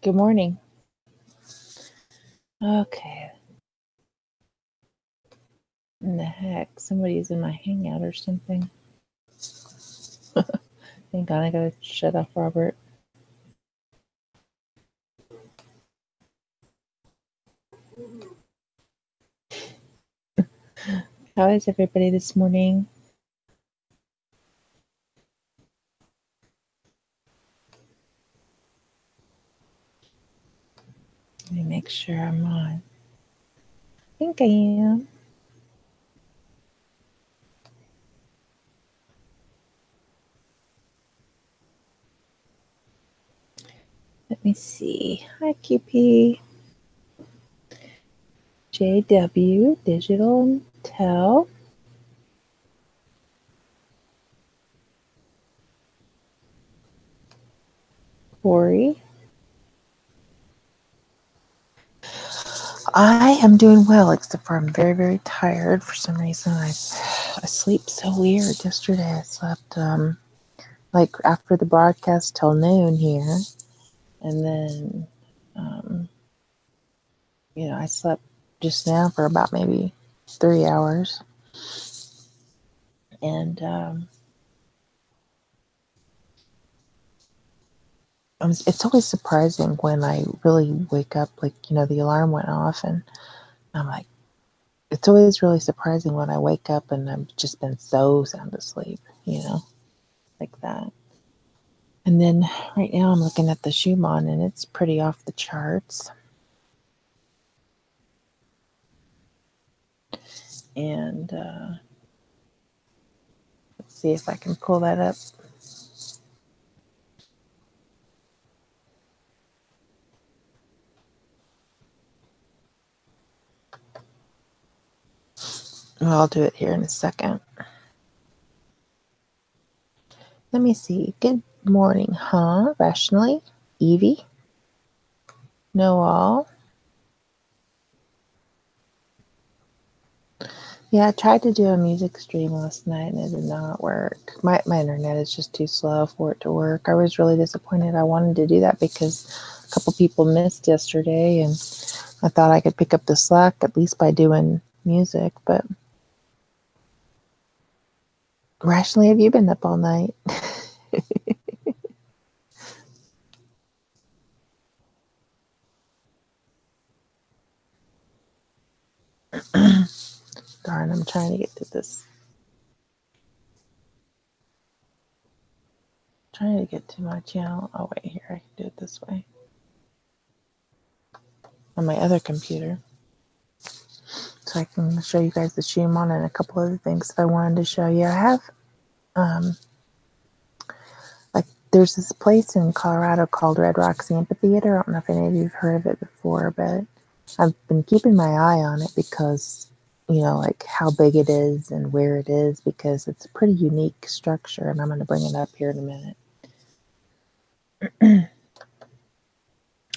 Good morning. Okay. In the heck? Somebody's in my hangout or something. Thank God I gotta shut off Robert. How is everybody this morning? Let me make sure I'm on. I think I am. Let me see. Hi, QP. JW, Digital Tell. Korrie. I am doing well, except for I'm very, very tired for some reason. I sleep so weird. Yesterday I slept like after the broadcast till noon here, and then I slept just now for about maybe 3 hours, and it's always surprising when I really wake up, like, the alarm went off, and I'm like, it's always really surprising when I wake up and I've just been so sound asleep, like that. And then right now I'm looking at the Schumann, and it's pretty off the charts. And let's see if I can pull that up. Well, I'll do it here in a second. Let me see. Good morning, huh? Rationally, Evie, Noel. Yeah, I tried to do a music stream last night and it did not work. My internet is just too slow for it to work. I was really disappointed. I wanted to do that because a couple people missed yesterday, and I thought I could pick up the slack at least by doing music. But Rationally, have you been up all night? Darn, I'm trying to get to this. Trying to get to my channel. Oh, wait, here, I can do it this way. On my other computer. So I can show you guys the Schumann and a couple other things that I wanted to show you. I have, like, there's this place in Colorado called Red Rocks Amphitheater. I don't know if any of you have heard of it before, but I've been keeping my eye on it because, like how big it is and where it is, because it's a pretty unique structure, and I'm going to bring it up here in a minute.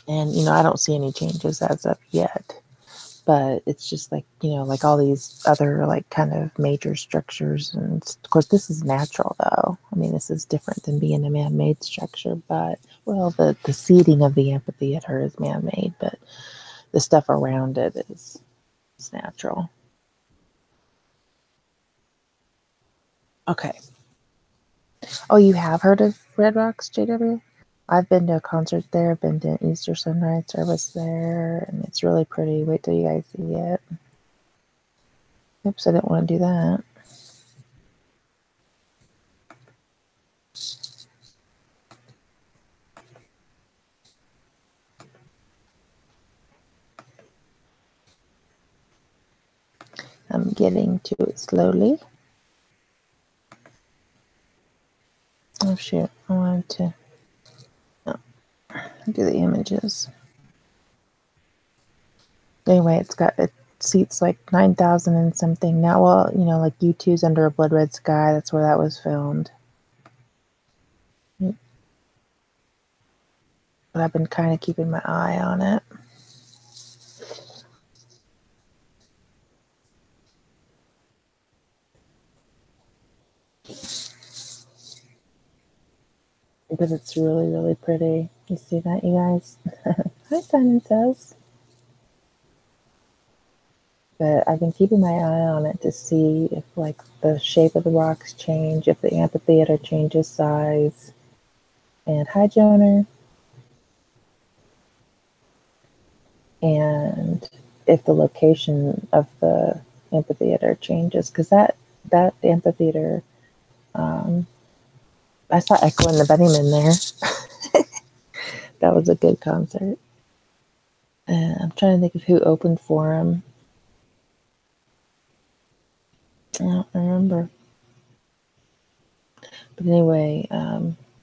And, I don't see any changes as of yet, but it's just like, like all these other, like, kind of major structures. And of course, this is natural, though. I mean, this is different than being a man-made structure, but, well, the seating of the amphitheater is man-made, but the stuff around it is natural. Okay. Oh, you have heard of Red Rocks, JW? I've been to a concert there. I've been to Easter sunrise service there, and it's really pretty. Wait till you guys see it. Oops, I didn't want to do that. I'm getting to it slowly. Oh, shoot. I wanted to do the images. Anyway, it seats like 9,000 and something now. Well, like U2's Under a Blood Red Sky. That's where that was filmed. But I've been kind of keeping my eye on it. Because it's really, really pretty. You see that, you guys? Hi, Simon says. But I've been keeping my eye on it to see if, like, the shape of the rocks change, if the amphitheater changes size. And hi, Joner. And if the location of the amphitheater changes, because that amphitheater, I saw Echo and the Bunnymen there. That was a good concert. And I'm trying to think of who opened for him. I don't remember. But anyway,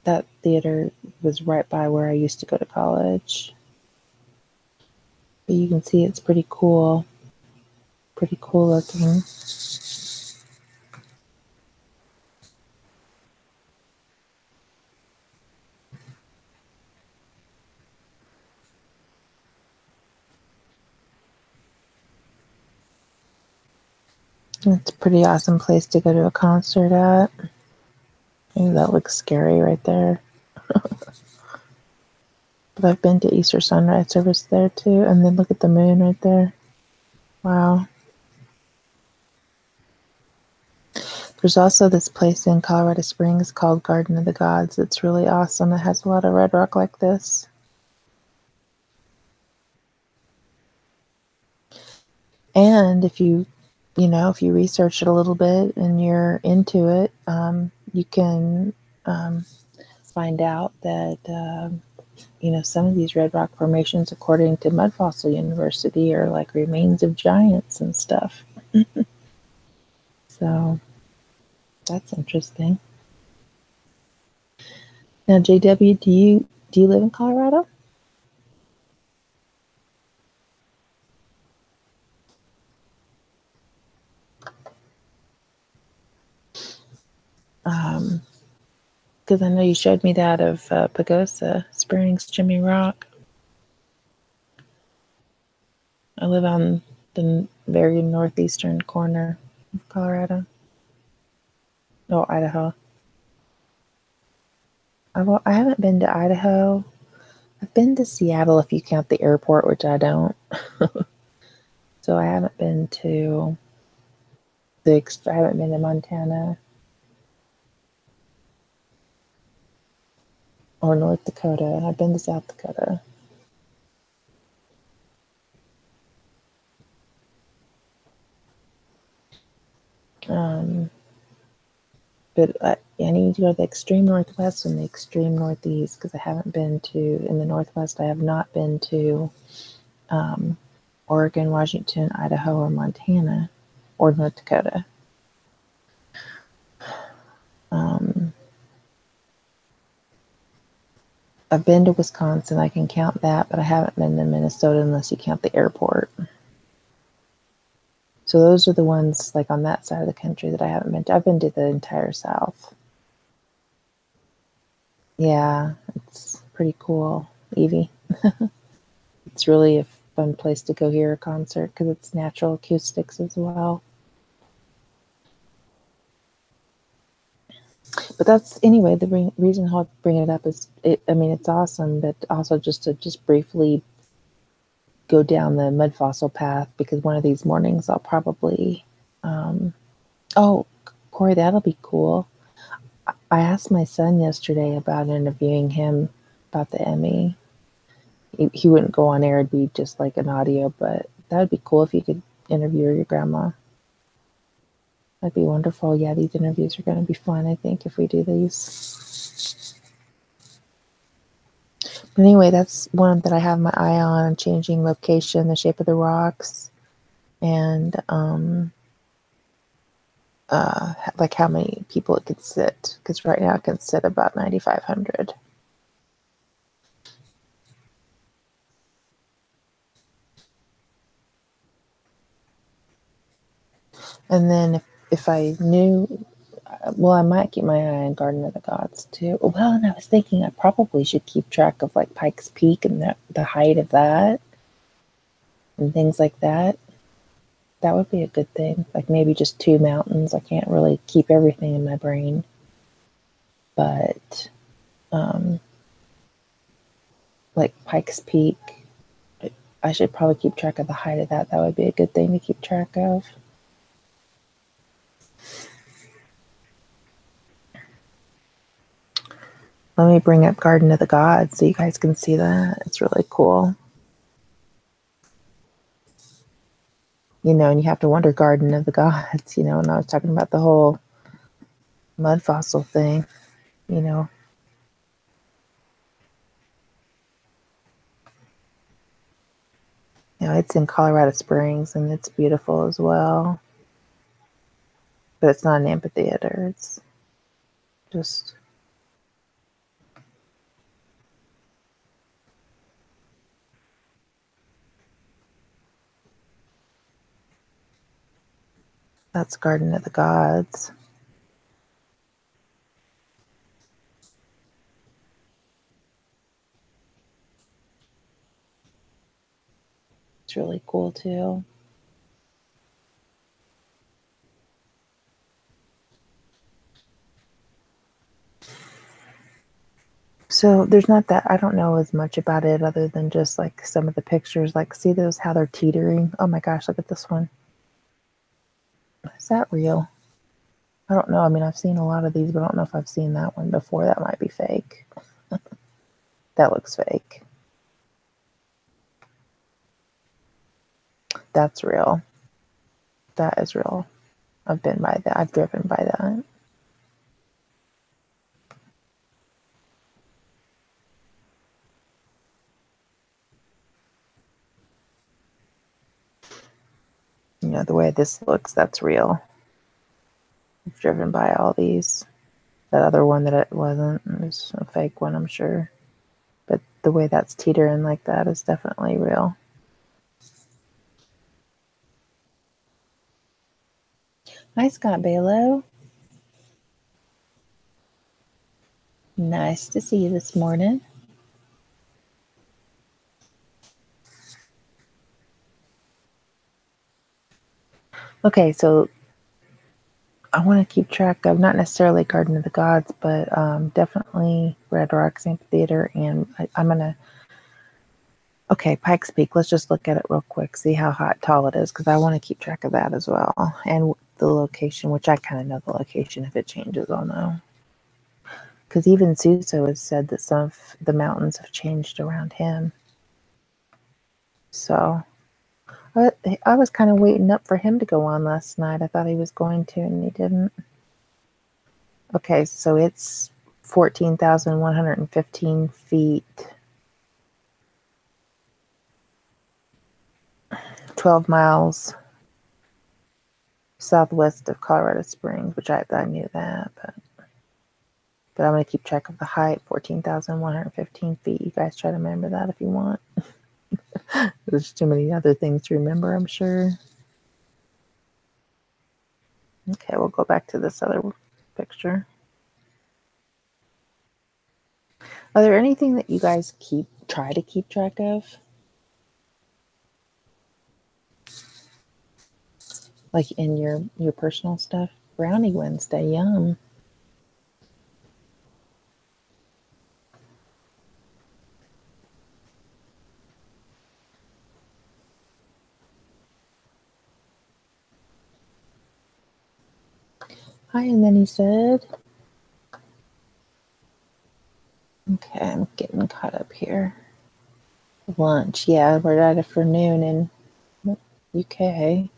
that theater was right by where I used to go to college. But you can see it's pretty cool. Pretty cool looking. It's a pretty awesome place to go to a concert at. Ooh, that looks scary right there. But I've been to Easter sunrise service there too. And then look at the moon right there. Wow. There's also this place in Colorado Springs called Garden of the Gods. It's really awesome. It has a lot of red rock like this. And if you research it a little bit and you're into it, you can find out that, some of these red rock formations, according to Mud Fossil University, are like remains of giants and stuff. So that's interesting. Now, JW, do you live in Colorado? Because I know you showed me that of Pagosa Springs, Jimmy Rock. I live on the very northeastern corner of Colorado. Oh, Idaho. I haven't been to Idaho. I've been to Seattle if you count the airport, which I don't. So I haven't been to Montana or North Dakota. I've been to South Dakota. But I need to go to the extreme northwest and the extreme northeast because I haven't been to, in the northwest, I have not been to Oregon, Washington, Idaho, or Montana, or North Dakota. I've been to Wisconsin, I can count that, but I haven't been to Minnesota unless you count the airport. So those are the ones like on that side of the country that I haven't been to. I've been to the entire South. Yeah, it's pretty cool, Evie. It's really a fun place to go hear a concert because it's natural acoustics as well. But that's, anyway, the reason how I bring it up is, it's awesome, but also just to briefly go down the mud fossil path because one of these mornings I'll probably, oh, Korrie, that'll be cool. I asked my son yesterday about interviewing him about the ME. He wouldn't go on air, it'd be just like an audio, but that would be cool if you could interview your grandma. That'd be wonderful. Yeah, these interviews are going to be fun, I think, if we do these. But anyway, that's one that I have my eye on, changing location, the shape of the rocks, and like how many people it could sit. Because right now it can sit about 9,500. And then if I knew, well, I might keep my eye on Garden of the Gods too. Well, and I was thinking I probably should keep track of like Pikes Peak and the height of that and things like that. That would be a good thing. Like maybe just 2 mountains. I can't really keep everything in my brain. But like Pikes Peak. I should probably keep track of the height of that. That would be a good thing to keep track of. Let me bring up Garden of the Gods so you guys can see that. It's really cool. You know, and you have to wonder Garden of the Gods, you know, and I was talking about the whole mud fossil thing, you know. You know, it's in Colorado Springs and it's beautiful as well. But it's not an amphitheater. It's just... That's Garden of the Gods. It's really cool too. So there's not that, I don't know as much about it other than just like some of the pictures. Like, see those, how they're teetering? Oh my gosh, look at this one. Is that real? I don't know. I mean, I've seen a lot of these, but I don't know if I've seen that one before. That might be fake. That looks fake. That's real. That is real. I've been by that. I've driven by that. You know, the way this looks, that's real. I've driven by all these. That other one that it wasn't, it was a fake one, I'm sure. But the way that's teetering like that is definitely real. Hi, Scott Baylo. Nice to see you this morning. Okay, so I want to keep track of not necessarily Garden of the Gods, but definitely Red Rocks Amphitheater, and I'm going to... Okay, Pikes Peak. Let's just look at it real quick, see how tall it is, because I want to keep track of that as well. And the location, which I kind of know the location. If it changes, I'll know. Because even Suso has said that some of the mountains have changed around him. So I was kind of waiting up for him to go on last night. I thought he was going to, and he didn't. Okay, so it's 14,115 feet. 12 miles southwest of Colorado Springs, which I knew that, but I'm going to keep track of the height, 14,115 feet. You guys try to remember that if you want. There's too many other things to remember, I'm sure. Okay, we'll go back to this other picture. Are there anything that you guys try to keep track of? Like in your personal stuff? Brownie Wednesday, yum. Hi, and then he said, okay, I'm getting caught up here. Lunch, yeah, we're at it for noon in UK.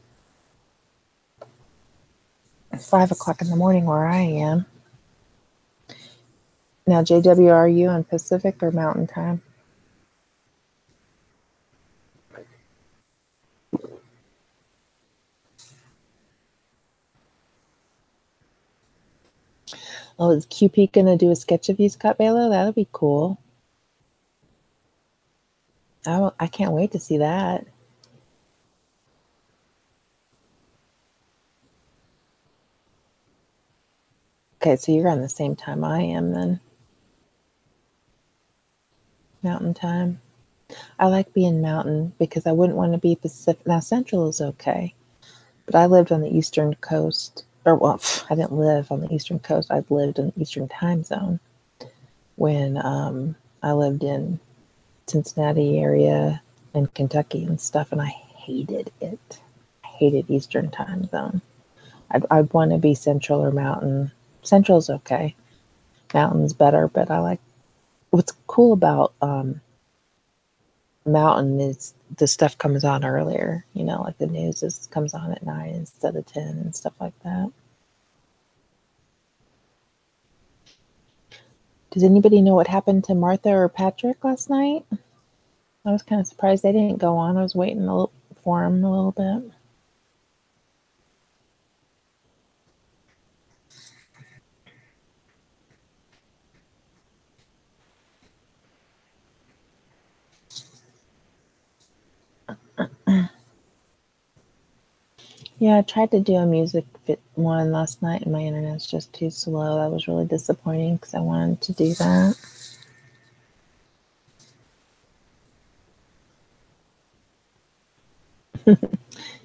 5 o'clock in the morning where I am. Now, JW, are you on Pacific or Mountain Time? Oh, is QP going to do a sketch of you, Scott Baylo? That'll be cool. I can't wait to see that. Okay, so you're on the same time I am then. Mountain Time. I like being Mountain because I wouldn't want to be Pacific. Now, Central is okay, but I lived on the Eastern Coast. Or, well, I didn't live on the Eastern Coast. I've lived in the Eastern Time Zone when I lived in Cincinnati area and Kentucky and stuff, and I hated it. I hated Eastern time zone. I'd want to be Central or Mountain. Central's okay. Mountain's better, but I like what's cool about Mountain is the stuff comes on earlier. You know, like the news comes on at 9 instead of 10 and stuff like that. Does anybody know what happened to Martha or Patrick last night? I was kind of surprised they didn't go on. I was waiting for them a little bit. Yeah, I tried to do a music fit one last night and my internet's just too slow. That was really disappointing because I wanted to do that.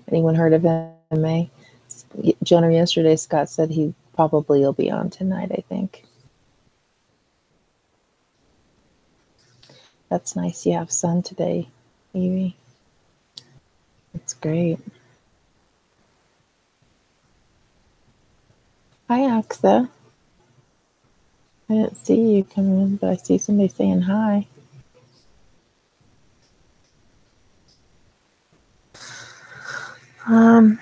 Anyone heard of MA? Jonah, yesterday Scott said he probably will be on tonight, I think. That's nice you have sun today, Evie. That's great. Hi, Aqsa. I didn't see you come in, but I see somebody saying hi. I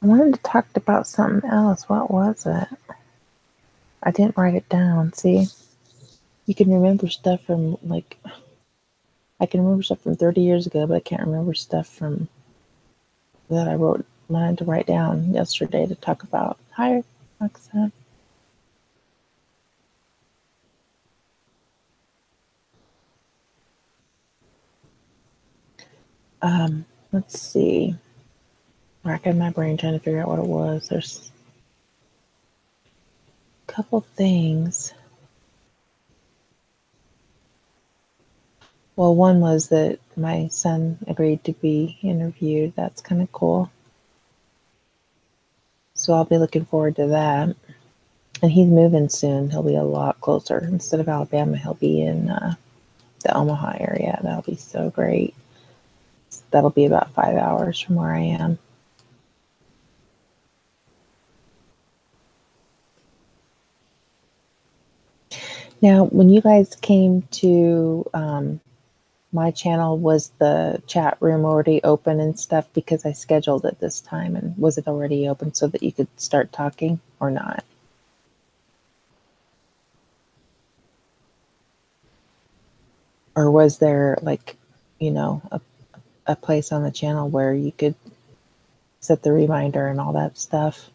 wanted to talk about something else. What was it? I didn't write it down. See, you can remember stuff from I can remember stuff from 30 years ago, but I can't remember stuff from that I wanted to write down yesterday to talk about. Hi, Aqsa. Let's see. Racking my brain trying to figure out what it was. There's a couple things. Well, one was that my son agreed to be interviewed. That's kind of cool. So I'll be looking forward to that. And he's moving soon. He'll be a lot closer. Instead of Alabama, he'll be in the Omaha area. That'll be so great. That'll be about 5 hours from where I am. Now, when you guys came to my channel, was the chat room already open and stuff? Because I scheduled it this time. And was it already open so that you could start talking or not? Or was there a place on the channel where you could set the reminder and all that stuff?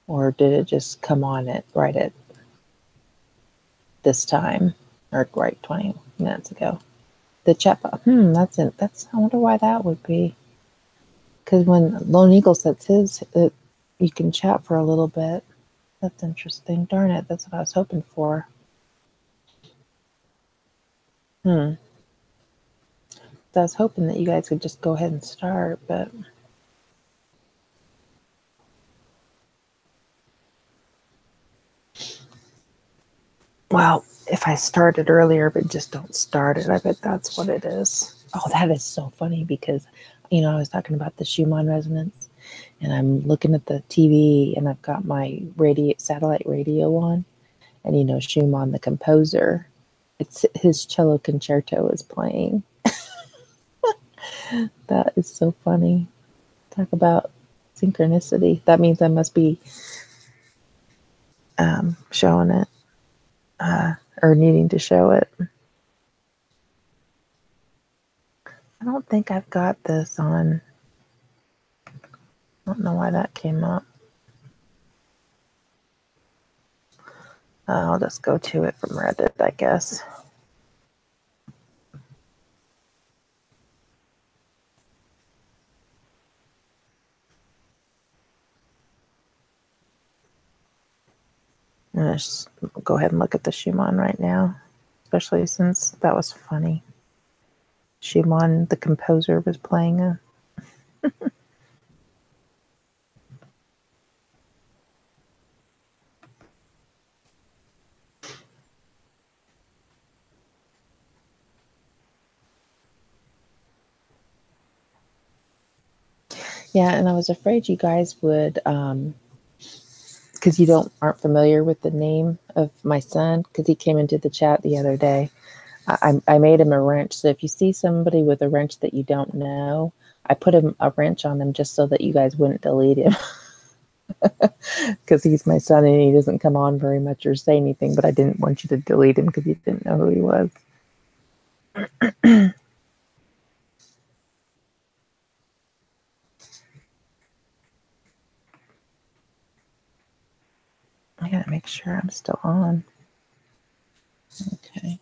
Or did it just come on right at this time, or right 20 minutes ago? The chat box. That's it. I wonder why that would be. Because when Lone Eagle sets his, you can chat for a little bit. That's interesting. Darn it, that's what I was hoping for. I was hoping that you guys could just go ahead and start, but well, if I started earlier but just don't start it, I bet that's what it is. Oh, that is so funny because, I was talking about the Schumann resonance and I'm looking at the TV and I've got my satellite radio on, and Schumann, the composer, it's his cello concerto is playing. That is so funny. Talk about synchronicity. That means I must be showing it or needing to show it. I don't think I've got this on. I don't know why that came up. I'll just go to it from Reddit, I guess. I'm going to just go ahead and look at the Schumann right now, especially since that was funny. Schumann, the composer, was playing a... Yeah, and I was afraid you guys would, because you aren't familiar with the name of my son, because he came into the chat the other day. I made him a wrench. So if you see somebody with a wrench that you don't know, I put a wrench on them just so that you guys wouldn't delete him. Because he's my son and he doesn't come on very much or say anything, but I didn't want you to delete him because you didn't know who he was. I gotta make sure I'm still on. Okay.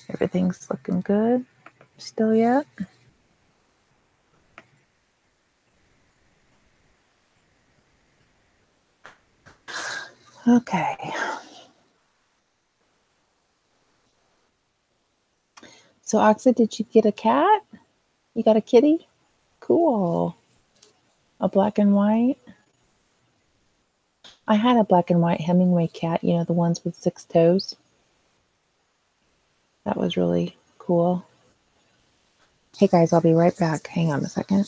Everything's looking good. Still yet? Okay. So, Aqsa, did you get a cat? You got a kitty? Cool. A black and white? I had a black and white Hemingway cat, you know, the ones with 6 toes. That was really cool. Hey guys, I'll be right back. Hang on a second.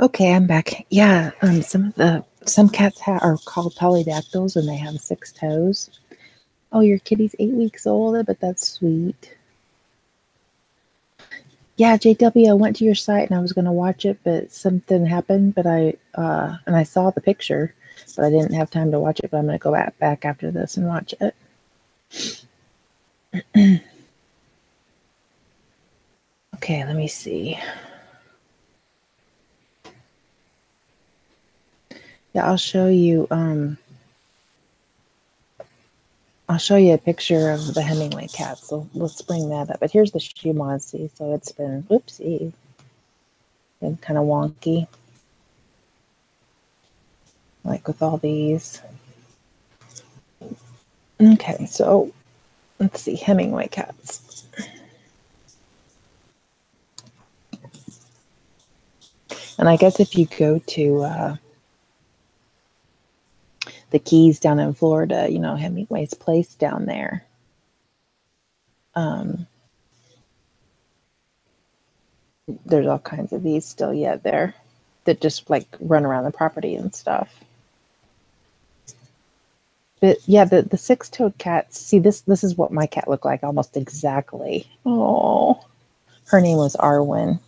Okay, I'm back. Yeah, some cats are called polydactyls and they have 6 toes. Oh, your kitty's 8 weeks old, but that's sweet. Yeah, JW, I went to your site and I was going to watch it, but something happened. But I saw the picture, but I didn't have time to watch it. But I'm going to go back after this and watch it. Okay, let me see. Yeah, I'll show you. I'll show you a picture of the Hemingway cat. So let's bring that up. But here's the Shumansi. So it's been, whoopsie, been kind of wonky. Like with all these. Okay, so let's see, Hemingway cats. And I guess if you go to the Keys down in Florida, you know, Hemingway's place down there. There's all kinds of these still yet there that just like run around the property and stuff. But yeah, the 6-toed cats, see this is what my cat looked like almost exactly. Oh, her name was Arwen.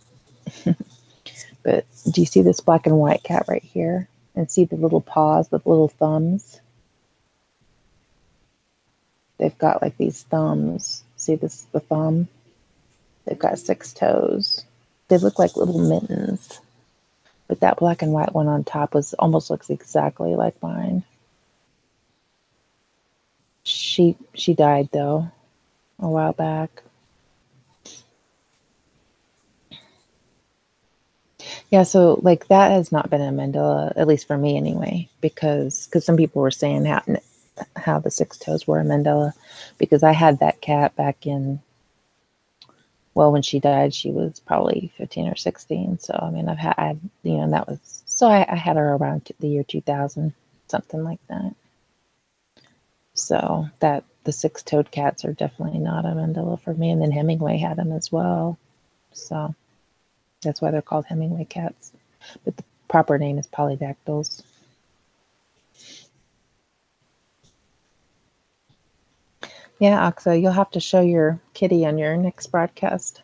But do you see this black and white cat right here? And see the little paws, the little thumbs? They've got like these thumbs. See this, the thumb? They've got 6 toes. They look like little mittens. But that black and white one on top almost looks exactly like mine. She died though a while back. Yeah, so like that has not been a Mandela, at least for me anyway, because some people were saying how the 6 toes were a Mandela, because I had that cat back in, well, when she died, she was probably 15 or 16. So I mean, you know, that was, so I had her around the year 2000, something like that. So that the 6-toed cats are definitely not a Mandela for me. And then Hemingway had them as well. So that's why they're called Hemingway cats. But the proper name is polydactyls. Yeah, Aqsa, you'll have to show your kitty on your next broadcast.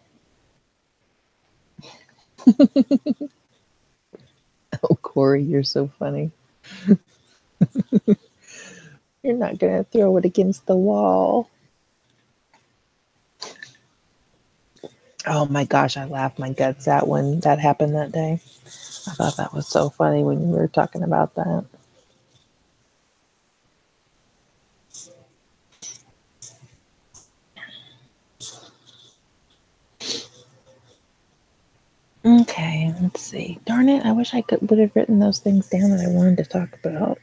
Oh, Korrie, you're so funny. You're not going to throw it against the wall. Oh my gosh, I laughed my guts out when that happened that day. I thought that was so funny when you were talking about that. Okay, let's see. Darn it, I wish I would have written those things down that I wanted to talk about.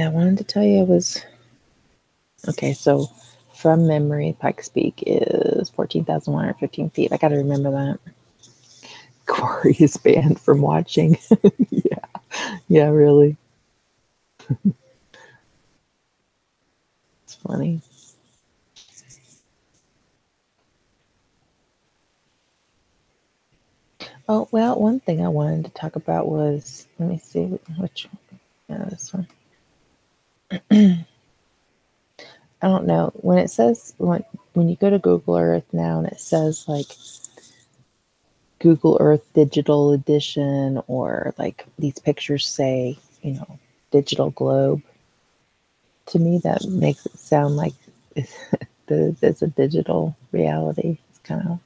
Yeah, I wanted to tell you I was... Okay, so from memory, Pikes Peak is 14,115 feet. I got to remember that. Korrie is banned from watching. Yeah, really. It's funny. Oh, well, one thing I wanted to talk about was, let me see which, yeah, this one. I don't know. When it says, when you go to Google Earth now and it says like Google Earth Digital Edition, or like these pictures say, you know, digital globe, to me that makes it sound like it's a digital reality. It's kind of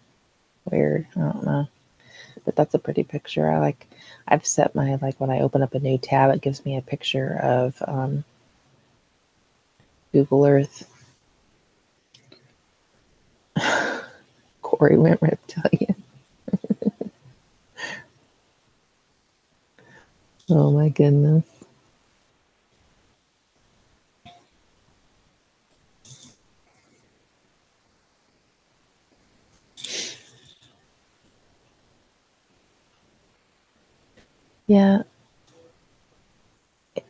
weird. I don't know. But that's a pretty picture. I've set my, like when I open up a new tab, it gives me a picture of Google Earth. Korrie went reptilian. Oh my goodness. Yeah.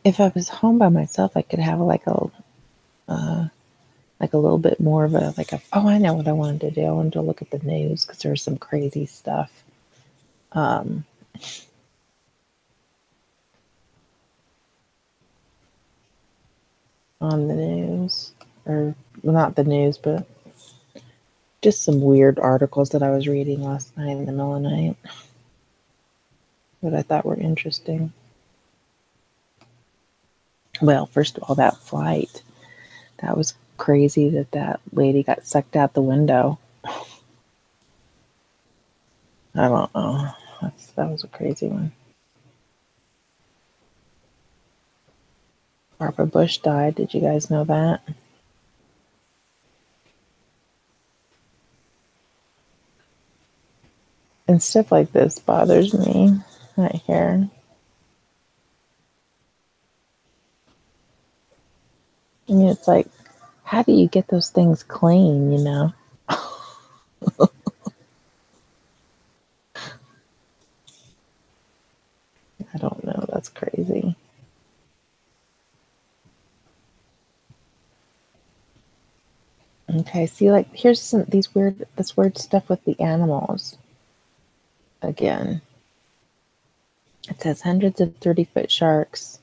If I was home by myself, I could have like a little bit more of oh, I know what I wanted to do. I wanted to look at the news because there was some crazy stuff on the news, or well, not the news, but just some weird articles that I was reading last night in the middle of the night that I thought were interesting. Well, first of all, that flight, that was crazy that lady got sucked out the window. I don't know. That was a crazy one. Barbara Bush died. Did you guys know that? And stuff like this bothers me right here. I mean, it's like, how do you get those things clean, you know? I don't know. That's crazy. Okay, see, like, here's this weird stuff with the animals. Again, it says hundreds of 30-foot sharks.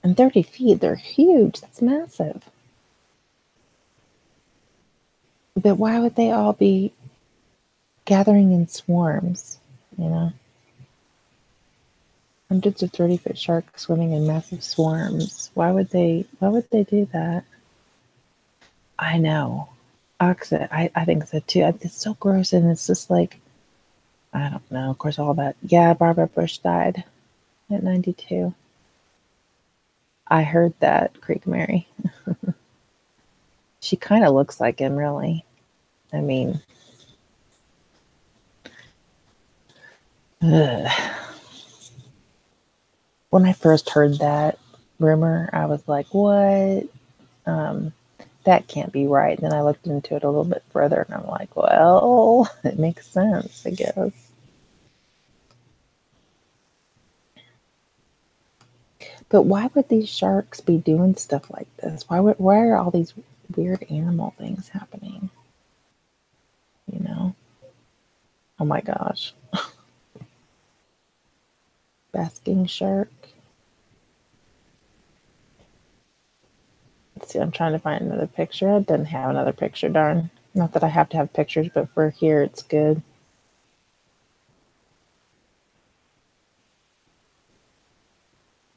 And 30 feet, they're huge. That's massive. But why would they all be gathering in swarms, you know? Hundreds of 30-foot sharks swimming in massive swarms. Why would they do that? I know. Aqsa, I think so too. It's so gross, and it's just like, I don't know. Of course, all that. Yeah, Barbara Bush died at 92. I heard that, Creek Mary. She kind of looks like him, really. I mean, ugh. When I first heard that rumor, I was like, what? That can't be right. And then I looked into it a little bit further, and I'm like, well, it makes sense, I guess. But why would these sharks be doing stuff like this? Why are all these weird animal things happening? You know? Oh my gosh. Basking shark. Let's see, I'm trying to find another picture. It doesn't have another picture, darn. Not that I have to have pictures, but for here it's good.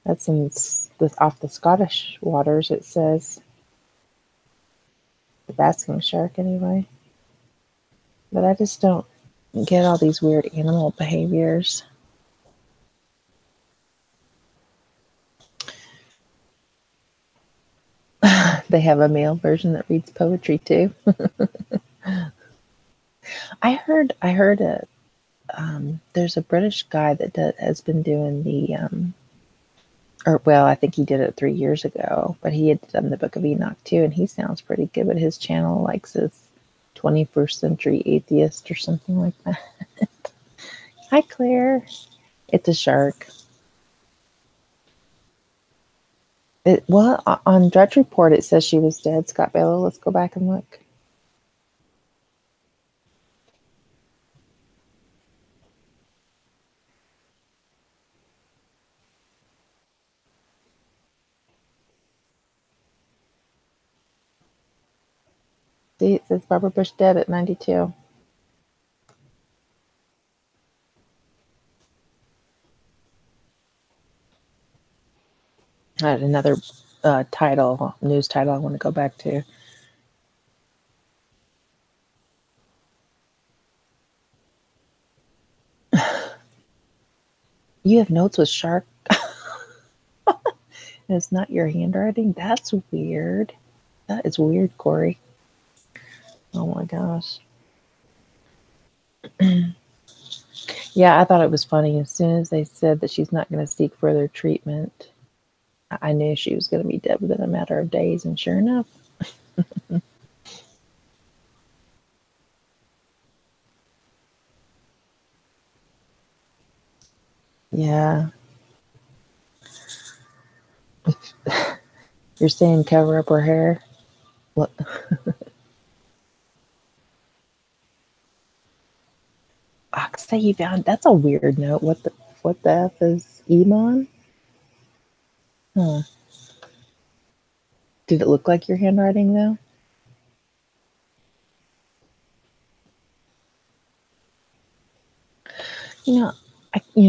That's off the Scottish waters, it says. The basking shark, anyway. But I just don't get all these weird animal behaviors. They have a male version that reads poetry too. I heard there's a British guy that has been doing Or, well, I think he did it 3 years ago, but he had done the Book of Enoch too, and he sounds pretty good, but his channel like says 21st century atheist or something like that. Hi, Claire. It's a shark. Well, on Drudge Report, it says she was dead. Scott Baylo, let's go back and look. See, it says Barbara Bush dead at 92. I had another news title I want to go back to. You have notes with shark? And it's not your handwriting? That's weird. That is weird, Korrie. Oh my gosh. Yeah, I thought it was funny. As soon as they said that she's not going to seek further treatment, I knew she was going to be dead within a matter of days, and sure enough. Yeah. You're saying cover up her hair? What? Aqsa, you found that's a weird note. What the F is Iman? Huh. Did it look like your handwriting though?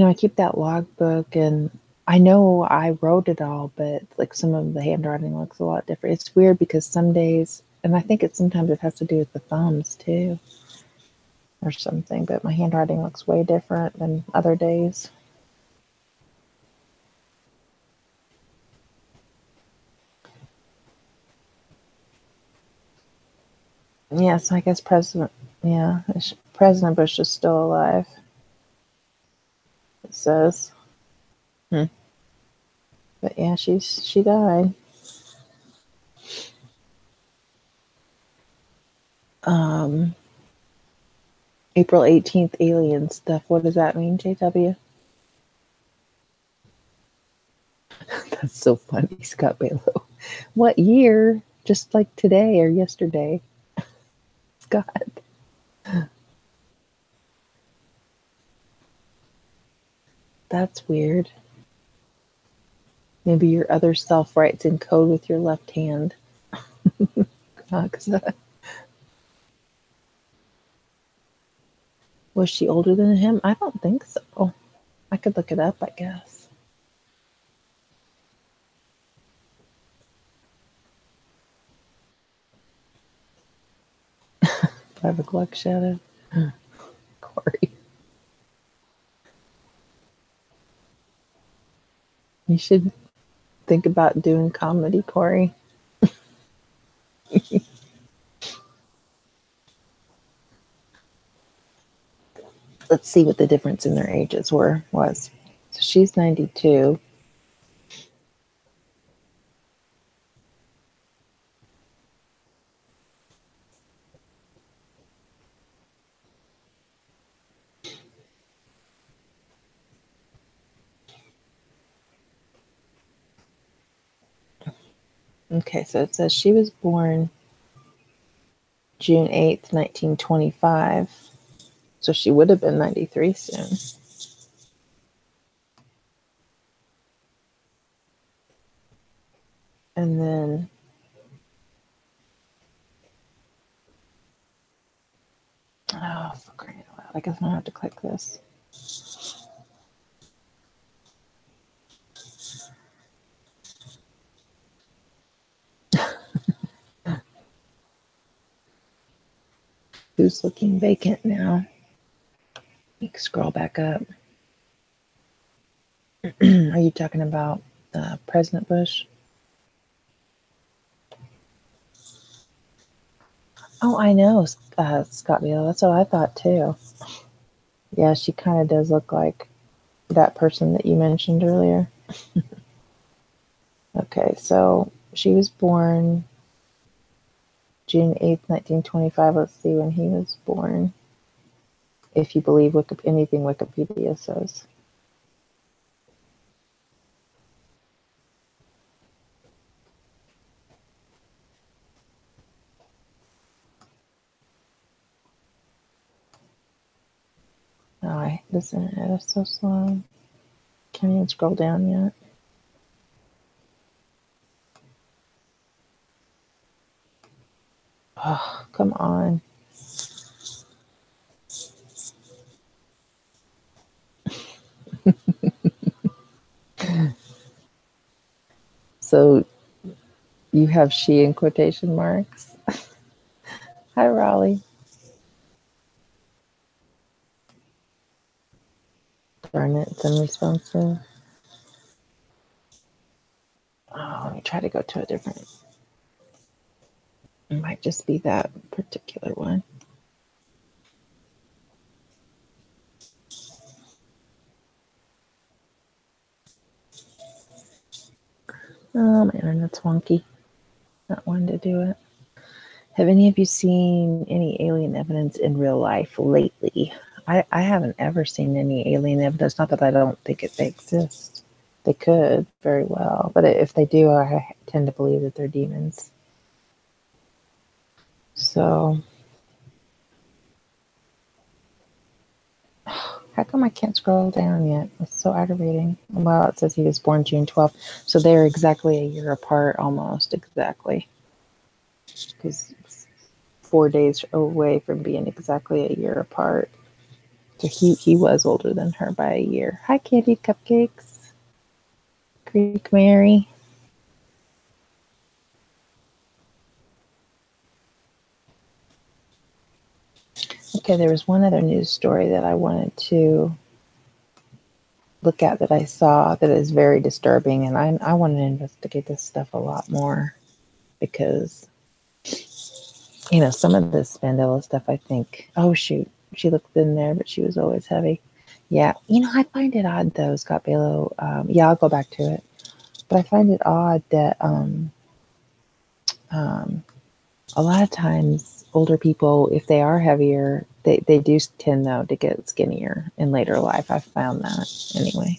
I keep that logbook, and I know I wrote it all, but like some of the handwriting looks a lot different. It's weird because some days, and I think sometimes it has to do with the thumbs too, or something. But my handwriting looks way different than other days. Yes, I guess President Bush is still alive. It says. But yeah, she died. April 18th, alien stuff. What does that mean, JW? That's so funny, Scott Baylo. What year? Just like today or yesterday, Scott. That's weird. Maybe your other self writes in code with your left hand. Was she older than him? I don't think so. I could look it up, I guess. 5 o'clock shadow. Korrie. You should think about doing comedy, Korrie. Let's see what the difference in their ages was. So she's 92. Okay, so it says she was born June 8th, 1925. So she would have been 93 soon. And then for crying out loud. I guess I'm gonna have to click this. Who's looking vacant now? You can scroll back up. Are you talking about President Bush? Oh, I know, Scott Baylo. That's what I thought too. Yeah, she kind of does look like that person that you mentioned earlier. Okay, so she was born June 8th, 1925. Let's see when he was born, if you believe anything Wikipedia says. Oh, this internet is so slow. Can't even scroll down yet. Oh, come on. So you have she in quotation marks. Hi, Raleigh. Darn it, it's unresponsive. Oh, let me try to go to a different. It might just be that particular one. Oh, my internet's wonky. Not wanting to do it. Have any of you seen any alien evidence in real life lately? I haven't ever seen any alien evidence. Not that I don't think they exist. They could very well. But if they do, I tend to believe that they're demons. So, how come I can't scroll down yet? It's so aggravating. Well, it says he was born June 12th. So they're exactly a year apart, almost exactly. Because 4 days away from being exactly a year apart. So he was older than her by a year. Hi, Kitty Cupcakes. Greek Mary. Okay, there was one other news story that I wanted to look at that I saw that is very disturbing, and I want to investigate this stuff a lot more because, you know, some of this Mandela stuff, I think, oh shoot, she looked thin there, but she was always heavy. Yeah, you know, I find it odd though, Scott Baylo. Yeah, I'll go back to it, but I find it odd that a lot of times older people, if they are heavier, they do tend though to get skinnier in later life. I've found that anyway.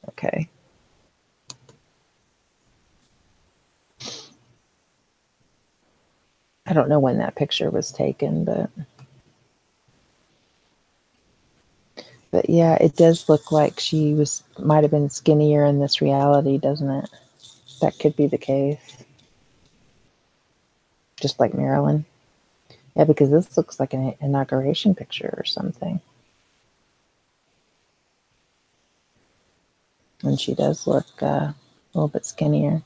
Okay. I don't know when that picture was taken, but yeah, it does look like she might have been skinnier in this reality, doesn't it? That could be the case. Just like Marilyn. Yeah, because this looks like an inauguration picture or something. And she does look a little bit skinnier.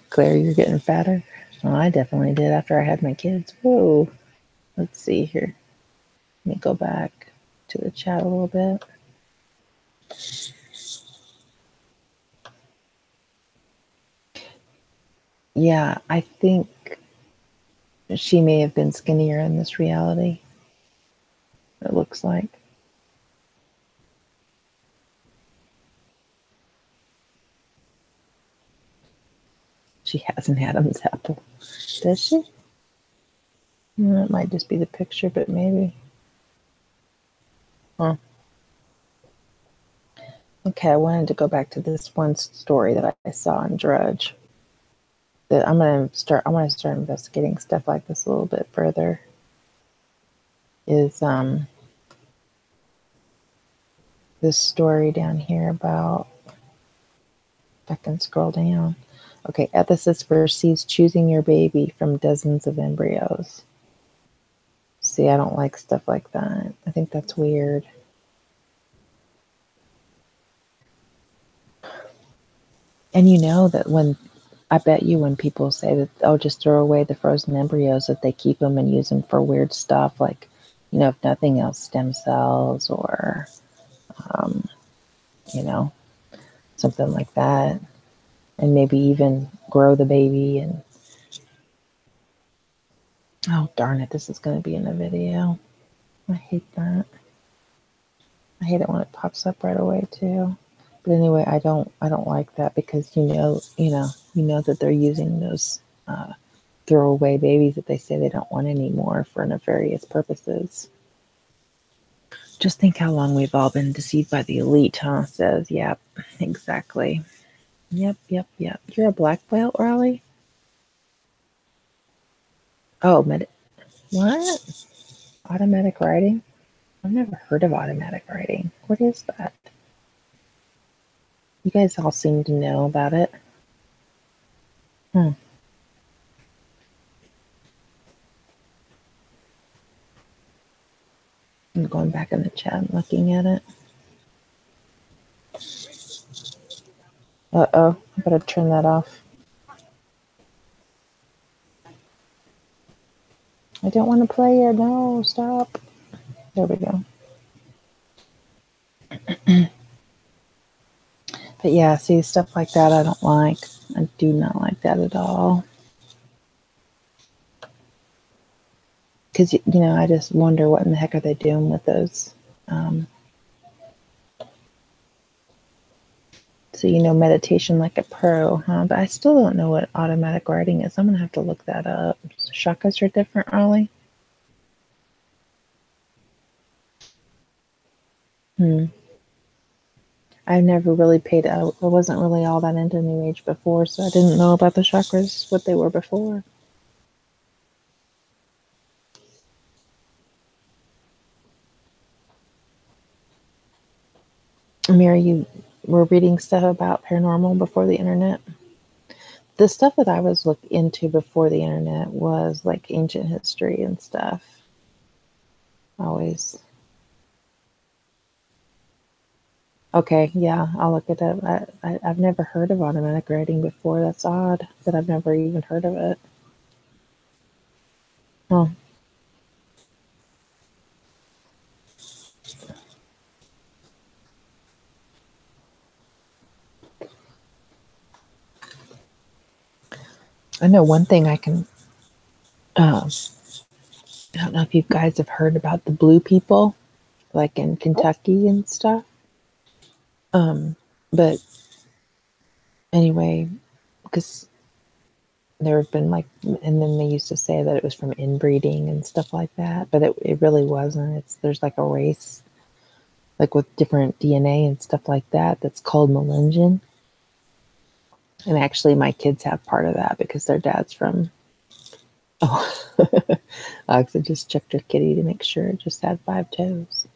Claire, you're getting fatter. Well, I definitely did after I had my kids. Whoa. Let's see here. Let me go back to the chat a little bit. Yeah, I think she may have been skinnier in this reality. It looks like. She hasn't Adam's apple. Does she? It might just be the picture, but maybe. Huh. Okay, I wanted to go back to this one story that I saw on Drudge. That I want to start investigating stuff like this a little bit further. Is this story down here about, if I can scroll down. Okay, ethicist foresees choosing your baby from dozens of embryos. See, I don't like stuff like that. I think that's weird. And you know that I bet you when people say that, oh, just throw away the frozen embryos, that they keep them and use them for weird stuff like, you know, if nothing else, stem cells or, you know, something like that. And maybe even grow the baby and, oh, darn it, this is going to be in a video. I hate that. I hate it when it pops up right away, too. But anyway, I don't like that because you know that they're using those throwaway babies that they say they don't want anymore for nefarious purposes. Just think how long we've all been deceived by the elite, huh? Says, yep, exactly. Yep. You're a black belt, Raleigh? Oh, what? Automatic writing? I've never heard of automatic writing. What is that? You guys all seem to know about it. I'm going back in the chat and looking at it. Uh-oh, I better turn that off. I don't want to play it. No, stop. There we go. But yeah, see, stuff like that I don't like. I do not like that at all. Because, I just wonder what in the heck are they doing with those. So, meditation like a pro, huh? But I still don't know what automatic writing is. I'm going to have to look that up. Chakras are different, Ollie? I never really paid out. I wasn't really all that into New Age before, so I didn't know about the chakras, what they were before. Mary, you were reading stuff about paranormal before the internet? The stuff that I was looking into before the internet was like ancient history and stuff. Always. Okay, yeah, I'll look it up. I've never heard of automatic writing before. That's odd that I've never even heard of it. Oh. I know one thing I can. I don't know if you guys have heard about the blue people, like in Kentucky and stuff. But anyway, because there have been like, and then they used to say that it was from inbreeding and stuff like that, but it really wasn't. There's like a race, like with different DNA and stuff like that, that's called Melangen. And actually, my kids have part of that because their dad's from. Oh, Alexa just checked her kitty to make sure it just had 5 toes.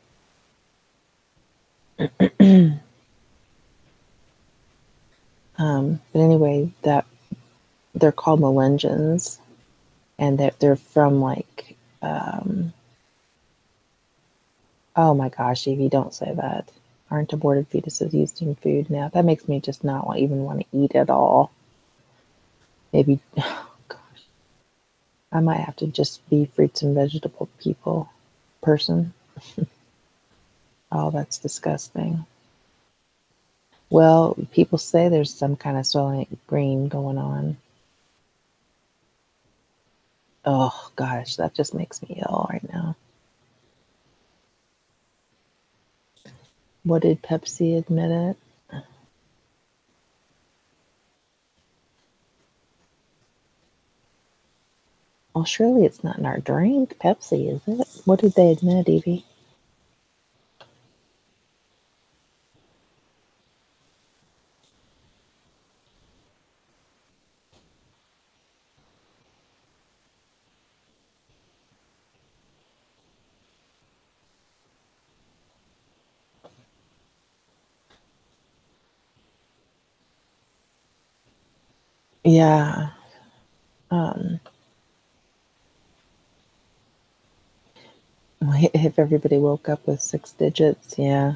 But anyway, that they're called Melangens, and they're from like. Oh my gosh, Evie, don't say that. Aren't aborted fetuses used in food now? That makes me just not even want to eat at all. Maybe, oh gosh, I might have to just be fruits and vegetable person. Oh, that's disgusting. Well, people say there's some kind of Soylent Green going on. Oh gosh, that just makes me ill right now. What did Pepsi admit it? Well, surely it's not in our drink, Pepsi, is it? What did they admit, Evie? Yeah. If everybody woke up with 6 digits, yeah.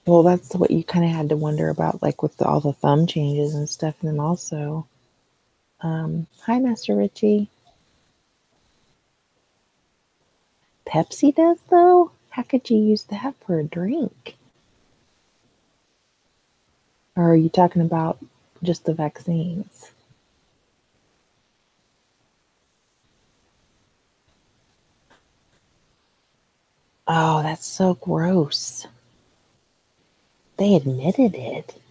Well, that's what you kind of had to wonder about, like with all the thumb changes and stuff. And then also, hi, Master Richie. Pepsi does, though? How could you use that for a drink? Or are you talking about just the vaccines? Oh, that's so gross. They admitted it.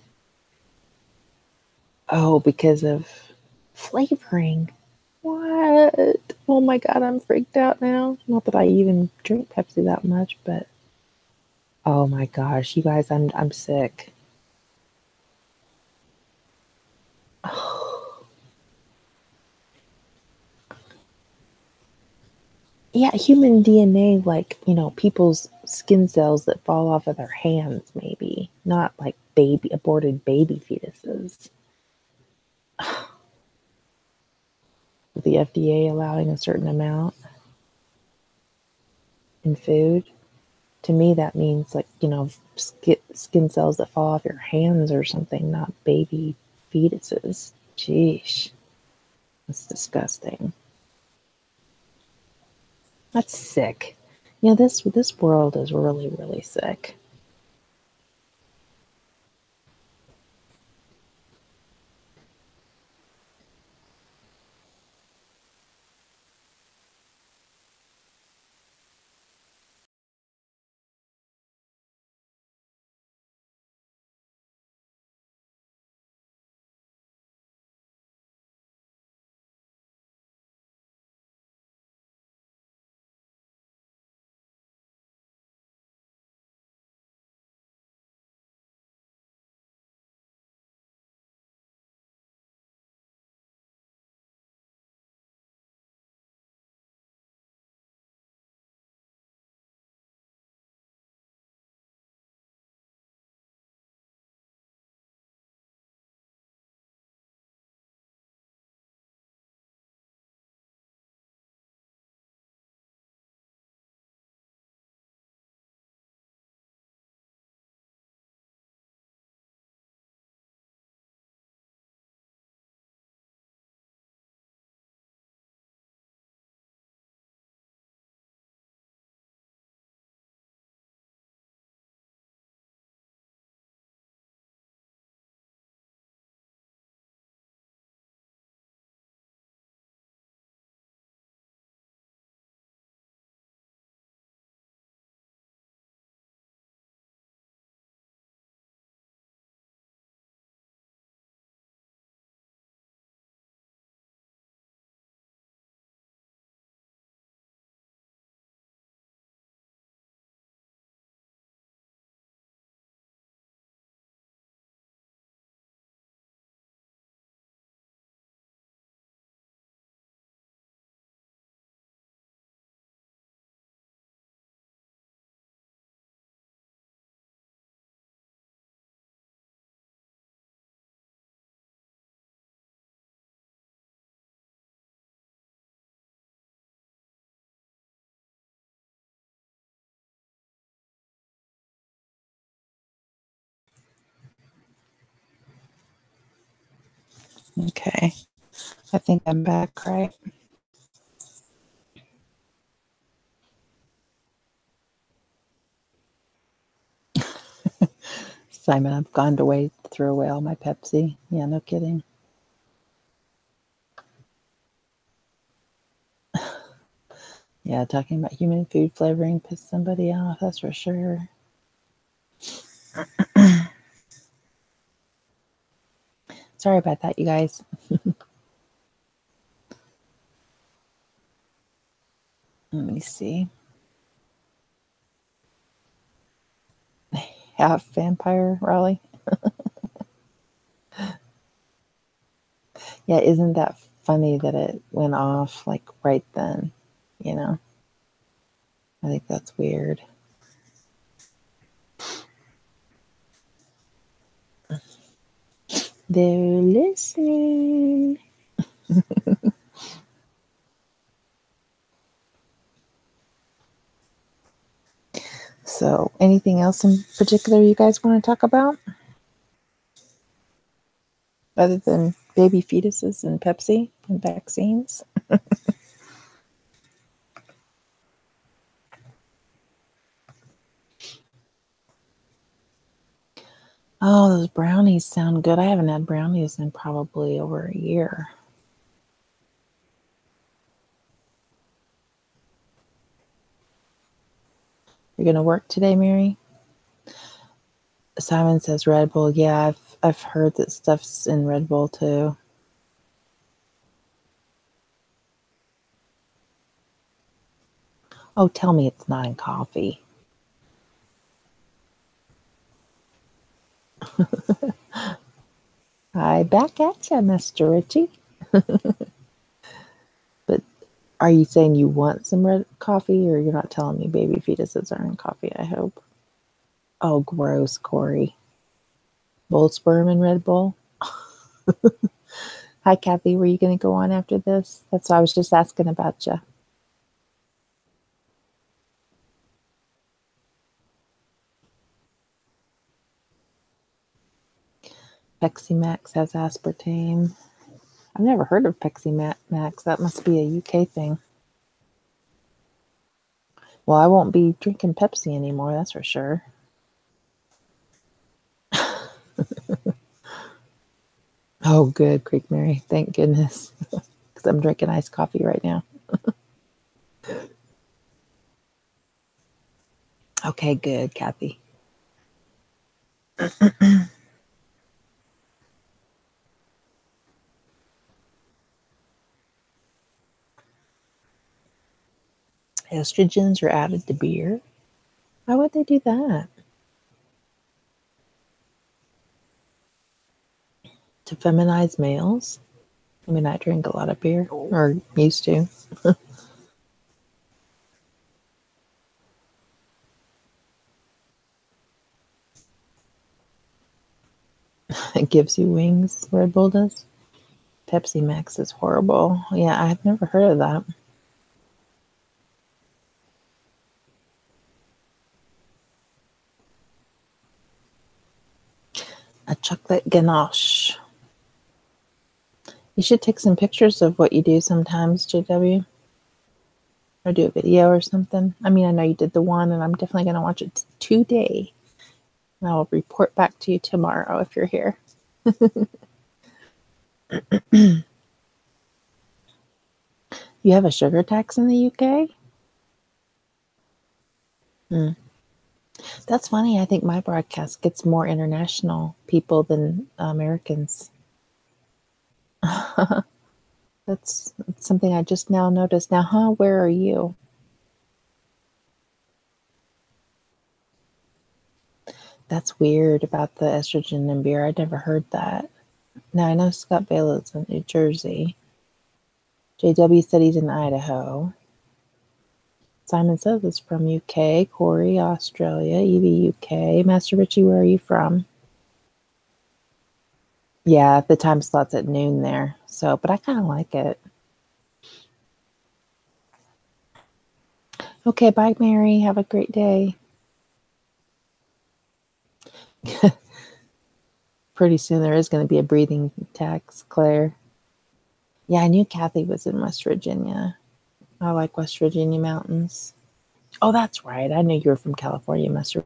Oh, because of flavoring. What? Oh my God, I'm freaked out now. Not that I even drink Pepsi that much, but oh my gosh, you guys, I'm sick. Yeah, human DNA, like, people's skin cells that fall off of their hands, maybe. Not like aborted baby fetuses. The FDA allowing a certain amount in food. To me, that means like, skin cells that fall off your hands or something, not baby fetuses. Jeez, that's disgusting. That's sick. This world is really, really sick. Okay, I think I'm back, right? Simon, I've gone to throw away all my Pepsi. Yeah, no kidding. Yeah, talking about human food flavoring pissed somebody off, that's for sure. Sorry about that, you guys. Let me see. Half vampire, Raleigh. Yeah, isn't that funny that it went off like right then? You know, I think that's weird. They're listening. So, anything else in particular you guys want to talk about other than baby fetuses and Pepsi and vaccines? Oh, those brownies sound good. I haven't had brownies in probably over a year. You're going to work today, Mary? Simon says Red Bull. Yeah, I've heard that stuff's in Red Bull too. Oh, tell me it's not in coffee. Hi, back at you, Mr. Richie. But are you saying you want some red coffee, or you're not telling me baby fetuses are in coffee, I hope? Oh, gross, Korrie. Bull sperm and Red Bull? Hi, Kathy. Were you going to go on after this? That's why I was just asking about you. Pepsi Max has aspartame. I've never heard of Pepsi Max. That must be a UK thing. Well, I won't be drinking Pepsi anymore, that's for sure. Oh, good, Creek Mary. Thank goodness. Because I'm drinking iced coffee right now. Okay, good, Kathy. Estrogens are added to beer? Why would they do that? To feminize males? I mean, I drink a lot of beer, or used to. It gives you wings, Red Bull does. Pepsi Max is horrible. Yeah, I've never heard of that. A chocolate ganache. You should take some pictures of what you do sometimes, JW. Or do a video or something. I mean, I know you did the one, and I'm definitely going to watch it today. And I'll report back to you tomorrow if you're here. You have a sugar tax in the UK? Hmm. That's funny. I think my broadcast gets more international people than Americans. That's something I just now noticed. Now, where are you? That's weird about the estrogen in beer. I'd never heard that. Now, I know Scott Baylo's in New Jersey. JW said he's in Idaho. Simon says it's from UK. Korrie, Australia. Evie, UK. Master Richie, where are you from? Yeah, the time slot's at noon there. So, but I kind of like it. Okay, bye, Mary. Have a great day. Pretty soon there is going to be a breathing tax, Claire. Yeah, I knew Kathy was in West Virginia. I like West Virginia mountains. Oh, that's right. I knew you were from California, Master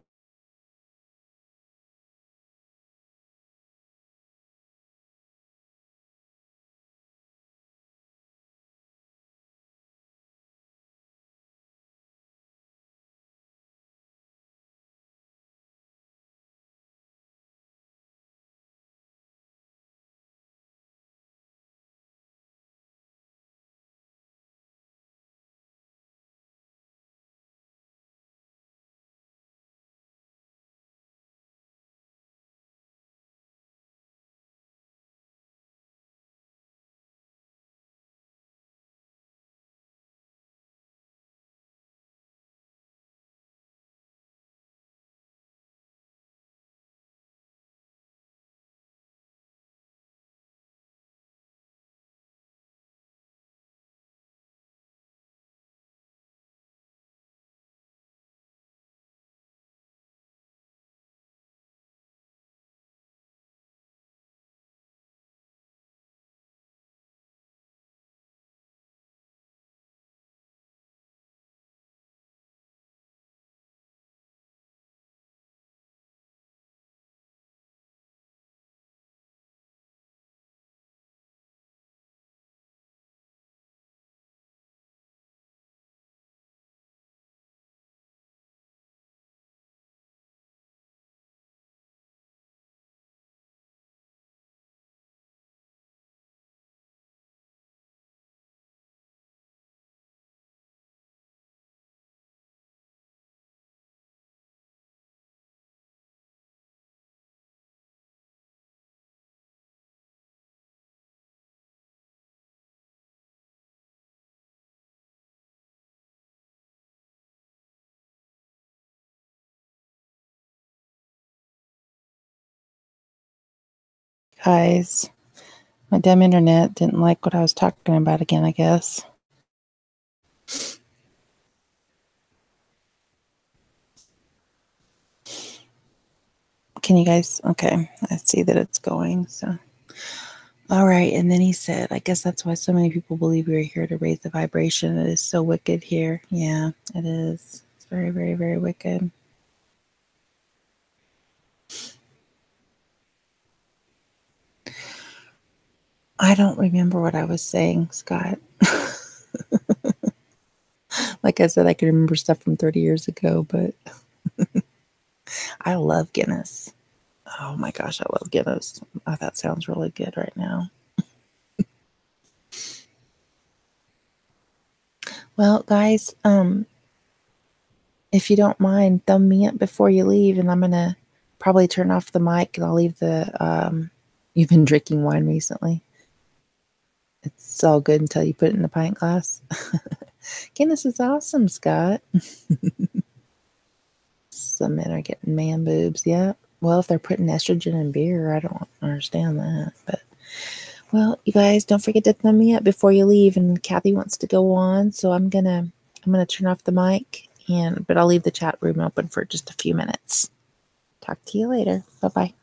guys. My dumb internet didn't like what I was talking about again, I guess. Can you guys? Okay, I see that it's going. So, all right. And then he said, I guess that's why so many people believe we are here to raise the vibration. It is so wicked here. Yeah, it is. It's very, very, very wicked. I don't remember what I was saying, Scott. Like I said, I can remember stuff from 30 years ago, but I love Guinness. Oh my gosh, I love Guinness. Oh, that sounds really good right now. Well, guys, if you don't mind, thumb me up before you leave, and I'm gonna probably turn off the mic and I'll leave the you've been drinking wine recently. It's all good until you put it in a pint glass. Guinness is awesome, Scott. Some men are getting man boobs, yeah. Well, if they're putting estrogen in beer, I don't understand that. But well, you guys, don't forget to thumb me up before you leave. And Kathy wants to go on, so I'm gonna turn off the mic, but I'll leave the chat room open for just a few minutes. Talk to you later. Bye bye.